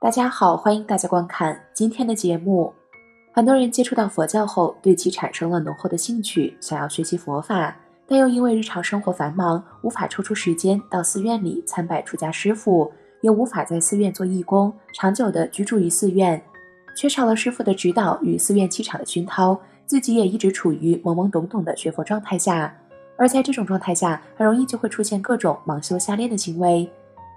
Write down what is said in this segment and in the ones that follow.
大家好，欢迎大家观看今天的节目。很多人接触到佛教后，对其产生了浓厚的兴趣，想要学习佛法，但又因为日常生活繁忙，无法抽出时间到寺院里参拜出家师父，也无法在寺院做义工，长久地居住于寺院，缺少了师父的指导与寺院气场的熏陶，自己也一直处于懵懵懂懂的学佛状态下。而在这种状态下，很容易就会出现各种盲修瞎练的行为。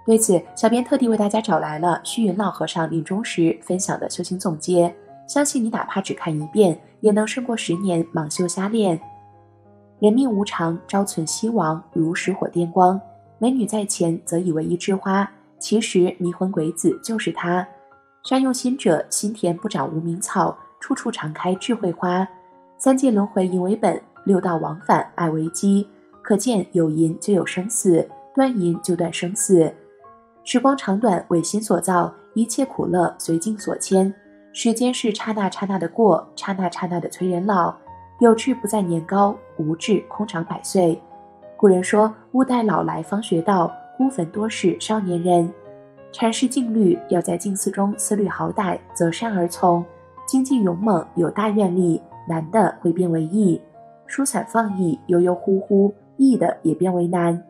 对此，小编特地为大家找来了虚云老和尚临终时分享的修行总结，相信你哪怕只看一遍，也能胜过10年盲修瞎练。人命无常，朝存夕亡，如石火电光。美女在前，则以为一枝花，其实迷魂鬼子就是他。善用心者，心田不长无名草，处处常开智慧花。三界轮回因为本，六道往返爱为基。可见有因就有生死，断因就断生死。时光长短为心所造，一切苦乐随境所牵。时间是刹那刹那的过，刹那刹那的催人老。有志不在年高，无志空长百岁。古人说，勿待老来方学道，孤坟多是少年人。阐释静虑，要在静思中思虑好歹，择善而从。经济勇猛，有大愿力，难的会变为易；疏散放逸，悠悠忽忽，易的也变为难。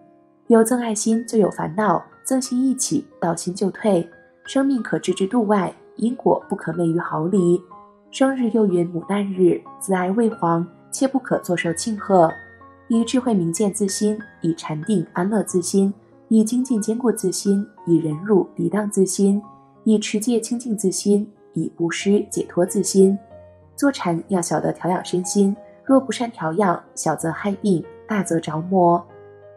有憎爱心，就有烦恼。憎心一起，道心就退。生命可置之度外，因果不可昧于毫厘。生日又云牡丹日，自爱未黄，切不可坐受庆贺。以智慧明见自心，以禅定安乐自心，以精进坚固自心，以忍辱涤荡自心，以持戒清净自心，以布施解脱自心。坐禅要晓得调养身心，若不善调养，小则害病，大则着魔。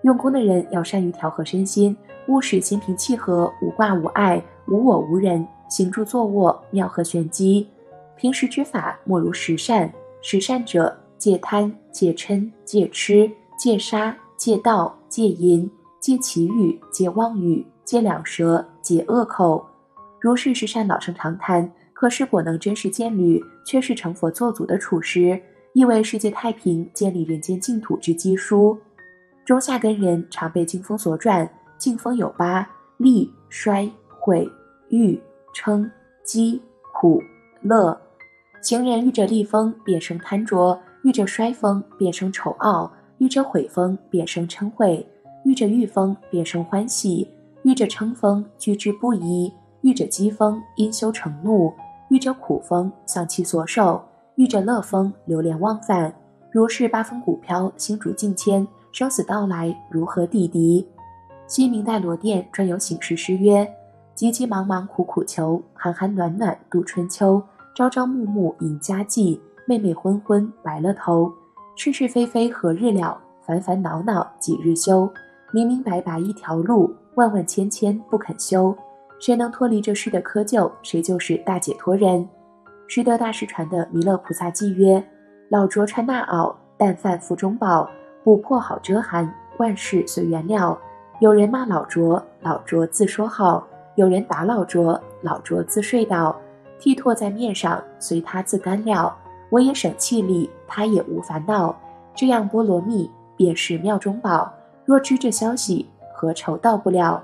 用功的人要善于调和身心，务使心平气和，无挂无碍，无我无人，行住坐卧妙合玄机。平时之法莫如十善，十善者戒贪、戒嗔、戒痴、戒杀、戒盗、戒淫、戒绮语、戒妄语、戒两舌、戒恶口。如是十善老生常谈，可是果能真实见履，却是成佛作祖的处实，亦为世界太平、建立人间净土之基书。中下根人常被经风所转，经风有8：利、衰、毁、欲、嗔、饥、苦、乐。行人遇着利风，便生贪着；遇着衰风，便生丑傲；遇着毁风，便生嗔恚；遇着欲风，便生欢喜；遇着嗔风，居之不疑；遇着饥风，因羞成怒；遇着苦风，丧其所受；遇着乐风，流连忘返。如是8风鼓飘，星烛竞迁，生死到来，如何抵敌？西明代罗店专有醒世诗曰：急急忙忙苦苦求，寒寒暖暖度春秋。朝朝暮暮迎佳绩，昧昧昏昏白了头。是是非非何日了？烦烦恼恼几日休？明明白白一条路，万万千千不肯修。谁能脱离这世的窠臼，谁就是大解脱人。识得大师传的弥勒菩萨偈曰：老拙穿那袄，但饭腹中饱，补破好遮寒，万事随缘了。有人骂老拙，老拙自说好；有人打老拙，老拙自睡倒。剔唾在面上，随他自干了。我也省气力，他也无烦恼。这样菠萝蜜，便是妙中宝。若知这消息，何愁到不了？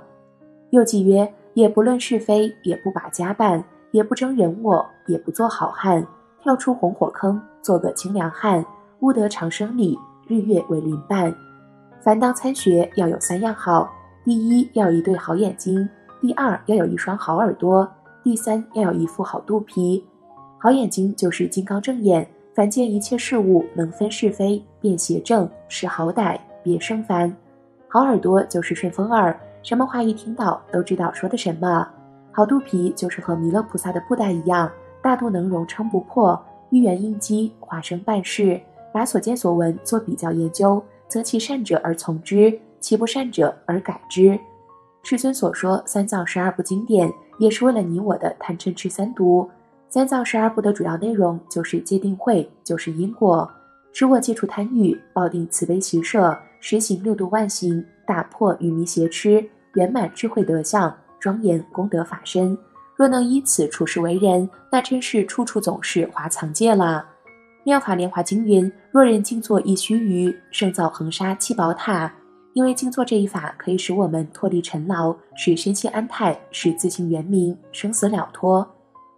又偈曰：也不论是非，也不把家办，也不争人我，也不做好汉。跳出红火坑，做个清凉汉。悟得长生理，日月为邻伴。凡当参学，要有3样好：第一，要有一对好眼睛；第二，要有一双好耳朵；第三，要有一副好肚皮。好眼睛就是金刚正眼，凡见一切事物，能分是非，辨邪正，识好歹，别胜凡。好耳朵就是顺风耳，什么话一听到都知道说的什么。好肚皮就是和弥勒菩萨的布袋一样，大肚能容撑不破，一元应机，化生办事，把所见所闻做比较研究，择其善者而从之，其不善者而改之。世尊所说3藏12部经典，也是为了你我的贪嗔痴三毒。3藏12部的主要内容就是戒定慧，就是因果，使我戒除贪欲，抱定慈悲喜舍，实行6度万行，打破愚迷邪痴，圆满智慧德相，庄严功德法身。若能以此处世为人，那真是处处总是华藏戒了。妙法莲华经云：若人静坐一须臾，胜造恒沙7宝塔。因为静坐这一法可以使我们脱离尘劳，使身心安泰，使自性圆明，生死了脱。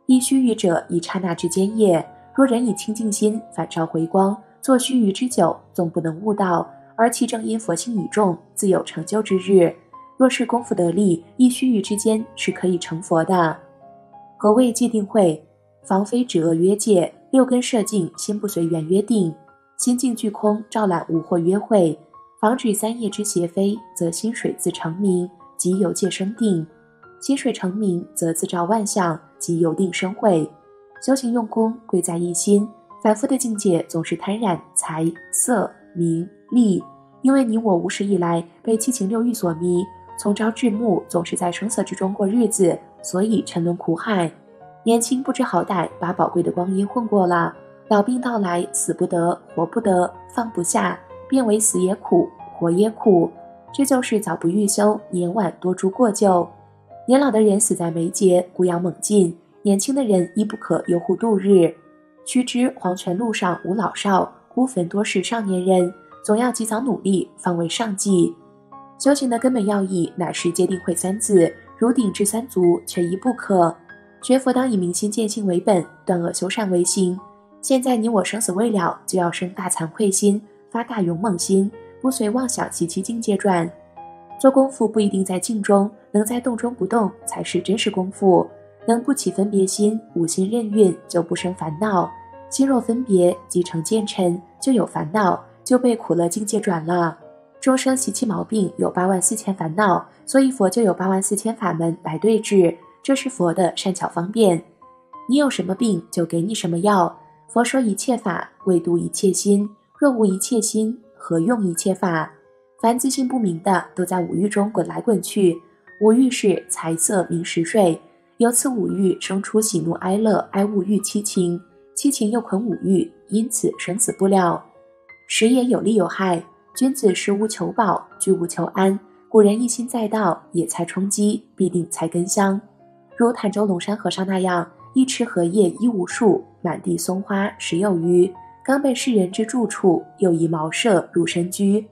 一须臾者，一刹那之间也。若人以清净心反照回光，做须臾之久，总不能悟道，而其正因佛性已重，自有成就之日。若是功夫得力，一须臾之间是可以成佛的。何谓戒定慧？防非止恶约戒，六根摄净，心不随缘约定。心境俱空，照览无惑约会。防止三业之邪非，则心水自成明，即由戒生定。心水成明，则自照万象，即由定生慧。修行用功，贵在一心。凡夫的境界总是贪染财色名利，因为你我无始以来被七情六欲所迷，从朝至暮总是在声色之中过日子，所以沉沦苦海。年轻不知好歹，把宝贵的光阴混过了，老病到来，死不得，活不得，放不下，变为死也苦，活也苦。这就是早不欲修，年晚多诸过咎。年老的人死在眉睫，孤要猛进，年轻的人亦不可悠忽度日。须知黄泉路上无老少，孤坟多是少年人，总要及早努力，方为上计。修行的根本要义乃是戒定慧三字，如鼎至三足，缺一不可。学佛当以明心见性为本，断恶修善为行。现在你我生死未了，就要生大惭愧心，发大勇猛心，不随妄想习其境界转。做功夫不一定在静中，能在动中不动才是真实功夫。能不起分别心，无心任运，就不生烦恼。心若分别，即成见嗔，就有烦恼，就被苦乐境界转了。众生习气毛病有84000烦恼，所以佛就有84000法门来对治，这是佛的善巧方便。你有什么病，就给你什么药。佛说一切法，为度一切心。若无一切心，何用一切法？凡自性不明的，都在五欲中滚来滚去。五欲是财色名食睡，由此五欲生出喜怒哀乐、爱恶欲七情，七情又捆五欲，因此生死不了。食也有利有害，君子食无求饱，居无求安。古人一心在道，野菜充饥，必定菜根香。如坦州龙山和尚那样，一池荷叶一无数，满地松花十有余，刚被世人之住处，又以茅舍入深居。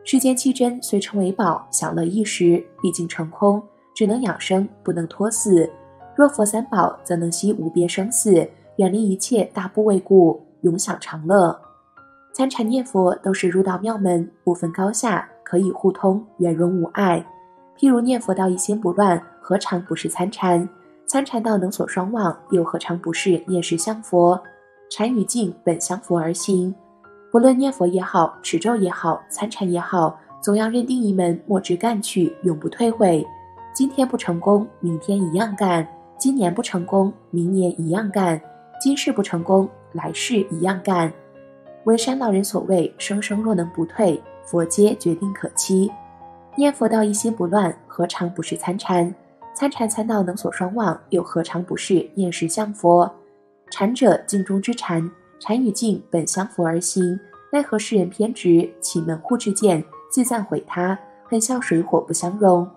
世间七珍虽称为宝，享乐一时，毕竟成空，只能养生，不能托死。若佛三宝，则能息无边生死，远离一切大怖畏故，永享长乐。参禅念佛都是入道妙门，不分高下，可以互通，圆融无碍。譬如念佛道一心不乱，何尝不是参禅？参禅道能所双忘，又何尝不是念实相佛？禅与静本相佛而行。不论念佛也好，持咒也好，参禅也好，总要认定一门，莫之干去，永不退悔。今天不成功，明天一样干；今年不成功，明年一样干；今世不成功，来世一样干。文山老人所谓生生若能不退，佛皆决定可期。念佛道一心不乱，何尝不是参禅？参禅参道能所双忘，又何尝不是念实相佛？禅者静中之禅，禅与静本相佛而行，奈何世人偏执，起门户之见，自赞毁他，很像水火不相容。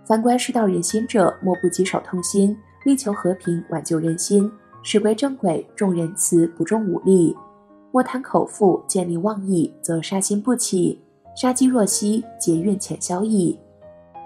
凡观世道人心者，莫不棘手痛心，力求和平，挽救人心，使归正轨，重仁慈，不重武力。莫贪口腹，见利忘义，则杀心不起。杀机若息，劫运浅消矣。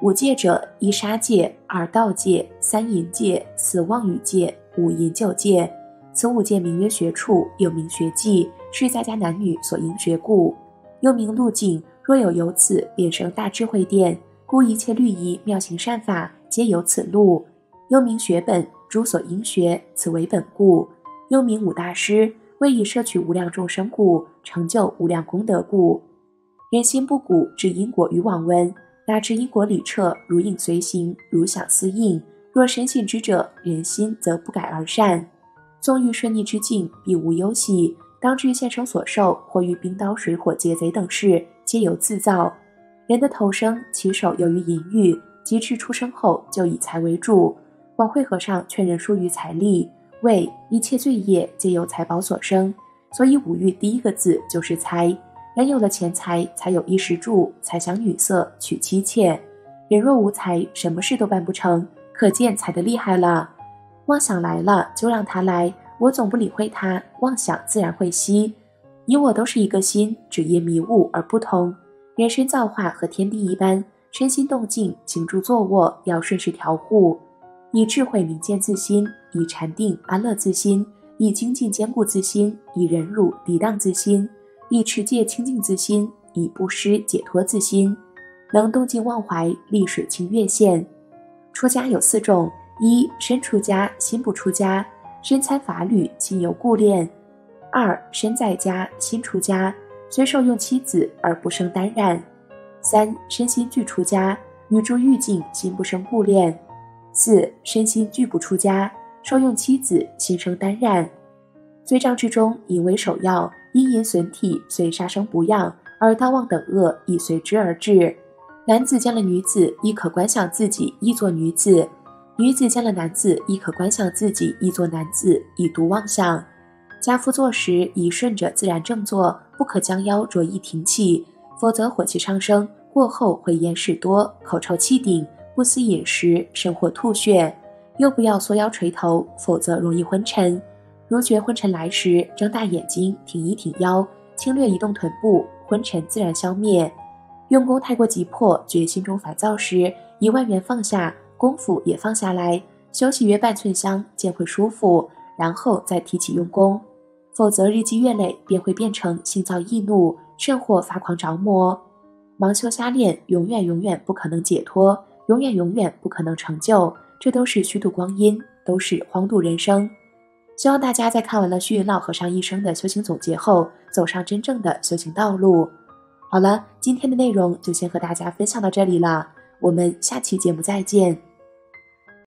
五戒者：一杀戒，二盗戒，三淫戒，四妄语戒，五饮酒戒。此五戒名曰学处，又名学技，是在家男女所应学故，又名路径。若有由此，便生大智慧殿，故一切律仪妙行善法，皆由此路。又名学本，诸所应学，此为本故。又名五大师，为以摄取无量众生故，成就无量功德故。人心不古，知因果与往闻，哪知因果理彻，如影随形，如想似应。若深信之者，人心则不改而善。纵欲顺逆之境，必无忧喜。当知现生所受，或遇冰刀水火劫贼等事，皆由自造。人的投生起手由于淫欲，及至出生后就以财为主。广慧和尚劝人疏于财力，谓一切罪业皆由财宝所生，所以五欲第一个字就是财。人有了钱财，才有衣食住，才享女色，娶妻妾。人若无财，什么事都办不成，可见财的厉害了。妄想来了，就让它来，我总不理会它，妄想自然会息。你我都是一个心，只因迷雾而不同。人身造化和天地一般，身心动静，静住坐卧要顺势调护，以智慧明见自心，以禅定安乐自心，以精进坚固自心，以忍辱涤荡自心，以持戒清净自心，以布施解脱自心，能动静忘怀，立水清月现。出家有4种：一、身出家，心不出家，身参法律，心有故恋；二、身在家，心出家，虽受用妻子而不生担染；三、身心俱出家，与诸欲境，心不生故恋；四、身心俱不出家，受用妻子，心生担染。罪障之中，淫为首要，因淫损体，遂杀生不养，而盗妄等恶亦随之而至。男子见了女子，亦可观想自己亦作女子；女子见了男子，亦可观想自己亦作男子，以独妄想。家夫坐时，宜顺着自然正坐，不可将腰着意挺起，否则火气上升，过后会咽屎多，口臭气顶，不思饮食，甚或吐血。又不要缩腰垂头，否则容易昏沉。如觉昏沉来时，睁大眼睛，挺一挺腰，轻略移动臀部，昏沉自然消灭。用功太过急迫，觉心中烦躁时，宜万缘放下，功夫也放下来，休息约半寸香，见会舒服，然后再提起用功。否则日积月累，便会变成心躁易怒，甚或发狂着魔。盲修瞎练，永远不可能解脱，永远不可能成就，这都是虚度光阴，都是荒度人生。希望大家在看完了虚云老和尚一生的修行总结后，走上真正的修行道路。好了，今天的内容就先和大家分享到这里了，我们下期节目再见。